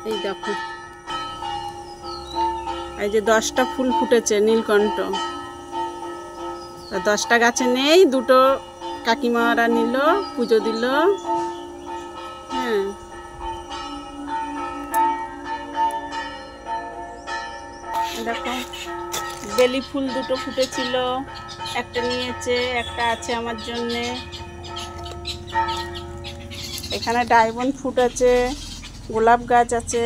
এই দেখো, এই যে 10টা ফুল ফুটেছে নীলকণ্ঠ। 10টা গাছে নেই, 2টো কাকিমারা নিল, পুজো দিল। হ্যাঁ, দেখো বেলি ফুল 2টো ফুটেছিল, একটা নিয়েছে, একটা আছে আমার জন্যে। এখানে ডায়মন্ড ফুট আছে, গোলাপ গাছ আছে,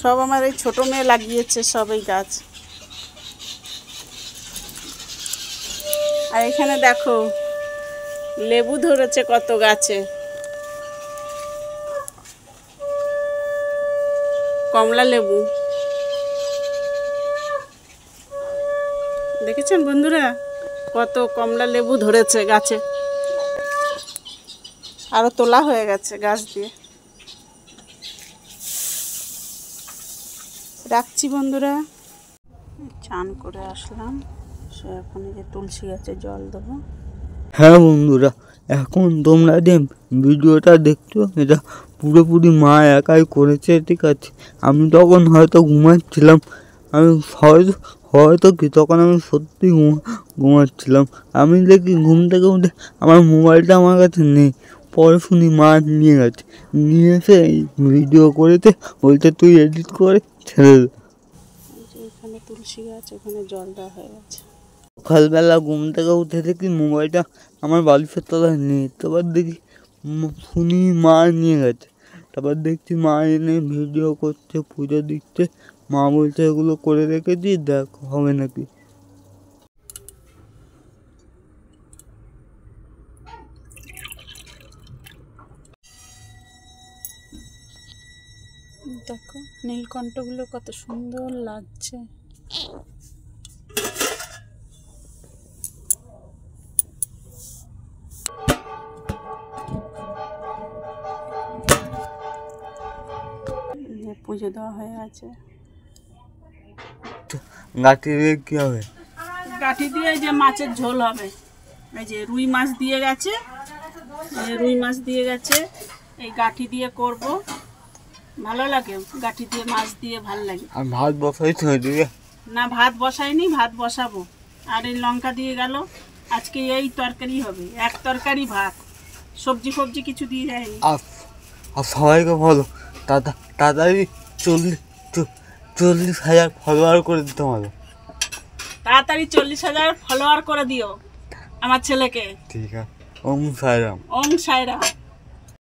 সব আমার এই ছোট মেয়ে লাগিয়েছে সব এই গাছ। আর এখানে দেখো লেবু ধরেছে কত গাছে, কমলা লেবু। দেখেছেন বন্ধুরা, কত কমলা লেবু ধরেছে গাছে, আরো তোলা হয়ে গেছে গাছ দিয়ে। রাখছি বন্ধুরা, চান করে আসলাম, সে এখন যে তুলসী গাছে জল দেবো। হ্যাঁ বন্ধুরা, এখন তোমরা যে ভিডিওটা দেখছো এটা পুরোপুরি মা একাই করেছে, ঠিক আছে। আমি তখন হয়তো ঘুমাচ্ছিলাম, আমি হয়তো কি তখন আমি সত্যি ঘুমাচ্ছিলাম। আমি দেখি ঘুম থেকে উঠে আমার মোবাইলটা আমার কাছে নেই, পরে শুনি মা নিয়ে গেছে, নিয়ে এসে ভিডিও করেছে, বলতে তুই এডিট করে ছেড়ে দে। এখানে তুলসী গাছ, ওখানে জল দেওয়া হয়ে গেছে। সকালবেলা ঘুম থেকে উঠে দেখি মোবাইলটা আমার বালিশের তলায় নেই, তারপর দেখি শুনি মা নিয়ে গেছে। তারপর দেখছি মা এনে ভিডিও করছে, পুজো দিচ্ছে। মা বলছে এগুলো করে রেখেছি, দেখ হবে নাকি। দেখো নীলকণ্ঠগুলো কত সুন্দর লাগছে। পুজো দেওয়া হয়ে আছে। গাঁটি দিয়ে কি হবে? গাঁটি দিয়ে যে মাছের ঝোল হবে। এই যে রুই মাছ দিয়ে গেছে, রুই মাছ দিয়ে গেছে, এই গাঁটি দিয়ে করব, ভালো লাগে। গাঁটি দিয়ে মাছ দিয়ে ভালো লাগে। আর ভাত বসাইছো এদিকে? না, ভাত বসাইনি, ভাত বসাবো। আর এই লঙ্কা দিয়ে গেল, আজকে এই তরকারি হবে, এক তরকারি ভাত, সবজি ফবজি কিছু দিয়ে যায়নি। আর সবাইকে বলো তাড়াতাড়ি 40,000 ফলোয়ার করে দিতে হবে। তাড়াতাড়ি 40,000 ফলোয়ার করে দিও আমার ছেলেকে। ঠিক আছে। ওম সাইরাম। ওম সাইরাম।